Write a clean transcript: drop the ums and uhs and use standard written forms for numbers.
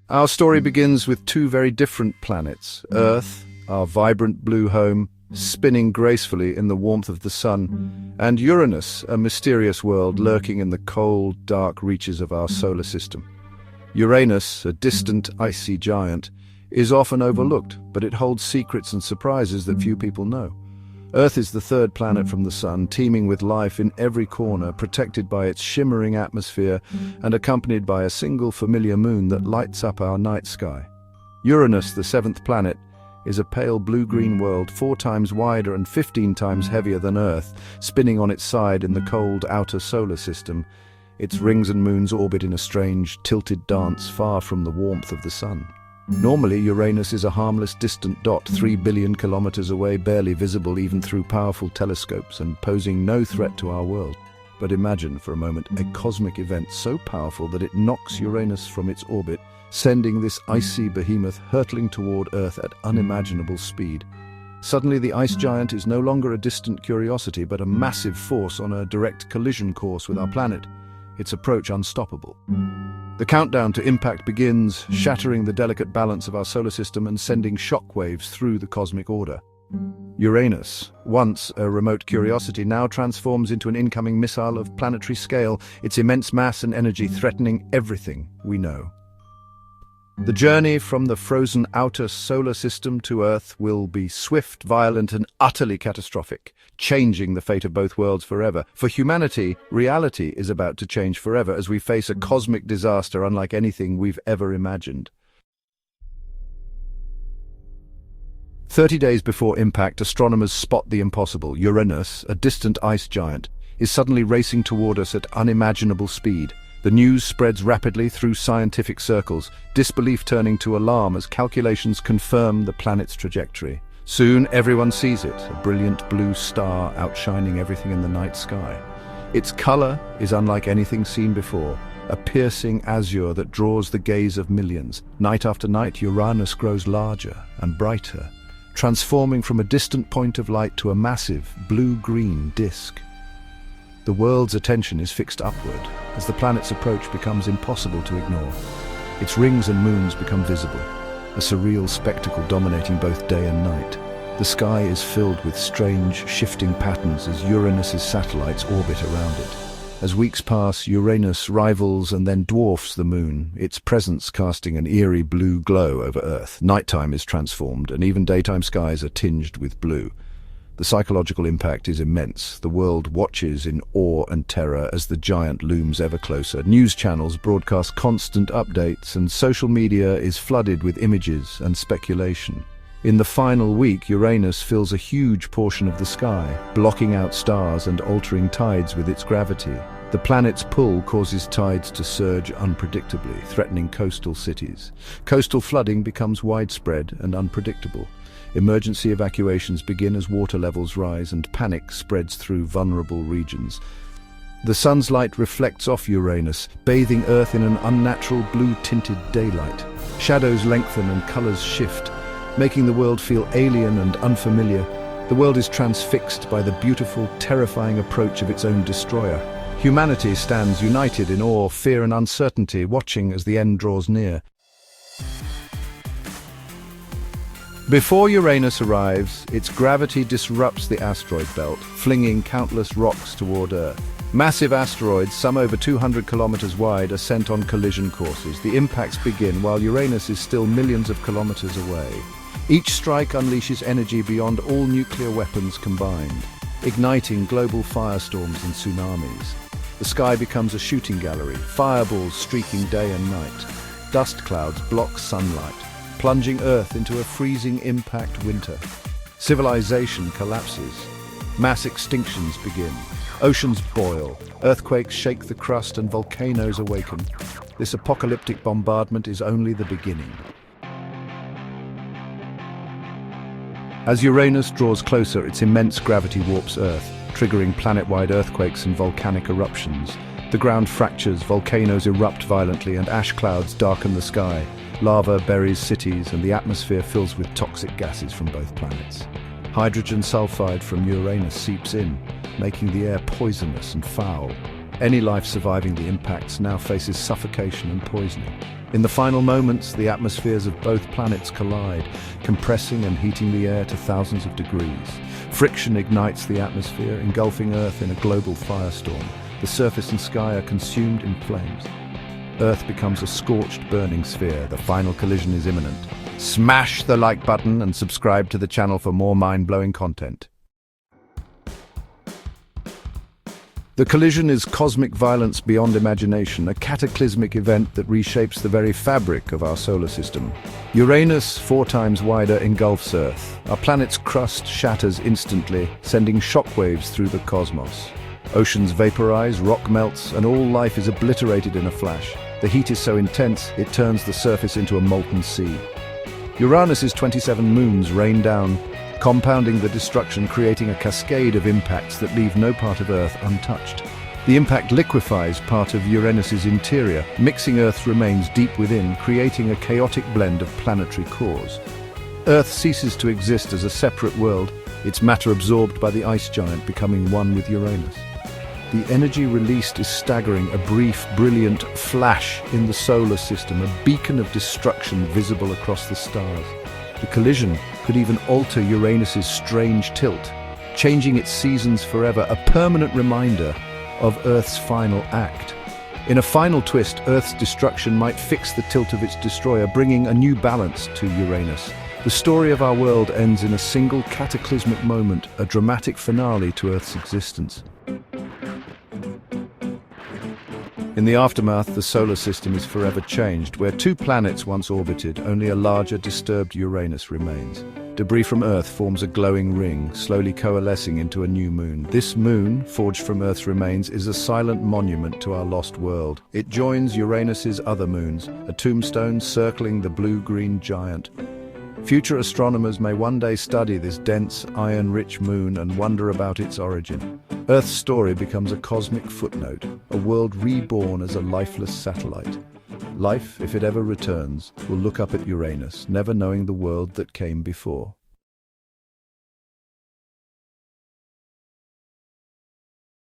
Our story begins with two very different planets. Earth, our vibrant blue home, spinning gracefully in the warmth of the sun, and Uranus, a mysterious world lurking in the cold, dark reaches of our solar system. Uranus, a distant, icy giant, is often overlooked, but it holds secrets and surprises that few people know. Earth is the third planet from the Sun, teeming with life in every corner, protected by its shimmering atmosphere and accompanied by a single familiar moon that lights up our night sky. Uranus, the seventh planet, is a pale blue-green world 4 times wider and 15 times heavier than Earth, spinning on its side in the cold outer solar system. Its rings and moons orbit in a strange, tilted dance far from the warmth of the Sun. Normally, Uranus is a harmless, distant dot 3 billion kilometers away, barely visible even through powerful telescopes and posing no threat to our world. But imagine for a moment a cosmic event so powerful that it knocks Uranus from its orbit, sending this icy behemoth hurtling toward Earth at unimaginable speed. Suddenly, the ice giant is no longer a distant curiosity, but a massive force on a direct collision course with our planet, its approach unstoppable. The countdown to impact begins, shattering the delicate balance of our solar system and sending shockwaves through the cosmic order. Uranus, once a remote curiosity, now transforms into an incoming missile of planetary scale, its immense mass and energy threatening everything we know. The journey from the frozen outer solar system to Earth will be swift, violent, and utterly catastrophic, changing the fate of both worlds forever. For humanity, reality is about to change forever as we face a cosmic disaster unlike anything we've ever imagined. 30 days before impact, astronomers spot the impossible. Uranus, a distant ice giant, is suddenly racing toward us at unimaginable speed. The news spreads rapidly through scientific circles, disbelief turning to alarm as calculations confirm the planet's trajectory. Soon everyone sees it, a brilliant blue star outshining everything in the night sky. Its color is unlike anything seen before, a piercing azure that draws the gaze of millions. Night after night, Uranus grows larger and brighter, transforming from a distant point of light to a massive blue-green disk. The world's attention is fixed upward as the planet's approach becomes impossible to ignore. Its rings and moons become visible, a surreal spectacle dominating both day and night. The sky is filled with strange, shifting patterns as Uranus's satellites orbit around it. As weeks pass, Uranus rivals and then dwarfs the moon, its presence casting an eerie blue glow over Earth. Nighttime is transformed, and even daytime skies are tinged with blue. The psychological impact is immense. The world watches in awe and terror as the giant looms ever closer. News channels broadcast constant updates, and social media is flooded with images and speculation. In the final week, Uranus fills a huge portion of the sky, blocking out stars and altering tides with its gravity. The planet's pull causes tides to surge unpredictably, threatening coastal cities. Coastal flooding becomes widespread and unpredictable. Emergency evacuations begin as water levels rise and panic spreads through vulnerable regions. The sun's light reflects off Uranus, bathing Earth in an unnatural blue-tinted daylight. Shadows lengthen and colors shift, making the world feel alien and unfamiliar. The world is transfixed by the beautiful, terrifying approach of its own destroyer. Humanity stands united in awe, fear and uncertainty, watching as the end draws near. Before Uranus arrives, its gravity disrupts the asteroid belt, flinging countless rocks toward Earth. Massive asteroids, some over 200 kilometers wide, are sent on collision courses. The impacts begin while Uranus is still millions of kilometers away. Each strike unleashes energy beyond all nuclear weapons combined, igniting global firestorms and tsunamis. The sky becomes a shooting gallery, fireballs streaking day and night. Dust clouds block sunlight, plunging Earth into a freezing impact winter. Civilization collapses. Mass extinctions begin. Oceans boil, earthquakes shake the crust and volcanoes awaken. This apocalyptic bombardment is only the beginning. As Uranus draws closer, its immense gravity warps Earth, triggering planet-wide earthquakes and volcanic eruptions. The ground fractures, volcanoes erupt violently, and ash clouds darken the sky. Lava buries cities, and the atmosphere fills with toxic gases from both planets. Hydrogen sulfide from Uranus seeps in, making the air poisonous and foul. Any life surviving the impacts now faces suffocation and poisoning. In the final moments, the atmospheres of both planets collide, compressing and heating the air to thousands of degrees. Friction ignites the atmosphere, engulfing Earth in a global firestorm. The surface and sky are consumed in flames. Earth becomes a scorched, burning sphere. The final collision is imminent. Smash the like button and subscribe to the channel for more mind-blowing content. The collision is cosmic violence beyond imagination, a cataclysmic event that reshapes the very fabric of our solar system. Uranus, 4 times wider, engulfs Earth. Our planet's crust shatters instantly, sending shockwaves through the cosmos. Oceans vaporize, rock melts, and all life is obliterated in a flash. The heat is so intense, it turns the surface into a molten sea. Uranus's 27 moons rain down, compounding the destruction, creating a cascade of impacts that leave no part of Earth untouched. The impact liquefies part of Uranus's interior, mixing Earth's remains deep within, creating a chaotic blend of planetary cores. Earth ceases to exist as a separate world, its matter absorbed by the ice giant, becoming one with Uranus. The energy released is staggering, a brief, brilliant flash in the solar system, a beacon of destruction visible across the stars. The collision could even alter Uranus's strange tilt, changing its seasons forever, a permanent reminder of Earth's final act. In a final twist, Earth's destruction might fix the tilt of its destroyer, bringing a new balance to Uranus. The story of our world ends in a single cataclysmic moment, a dramatic finale to Earth's existence. In the aftermath, the solar system is forever changed. Where 2 planets once orbited, only a larger, disturbed Uranus remains. Debris from Earth forms a glowing ring, slowly coalescing into a new moon. This moon, forged from Earth's remains, is a silent monument to our lost world. It joins Uranus's other moons, a tombstone circling the blue-green giant. Future astronomers may one day study this dense, iron-rich moon and wonder about its origin. Earth's story becomes a cosmic footnote, a world reborn as a lifeless satellite. Life, if it ever returns, will look up at Uranus, never knowing the world that came before.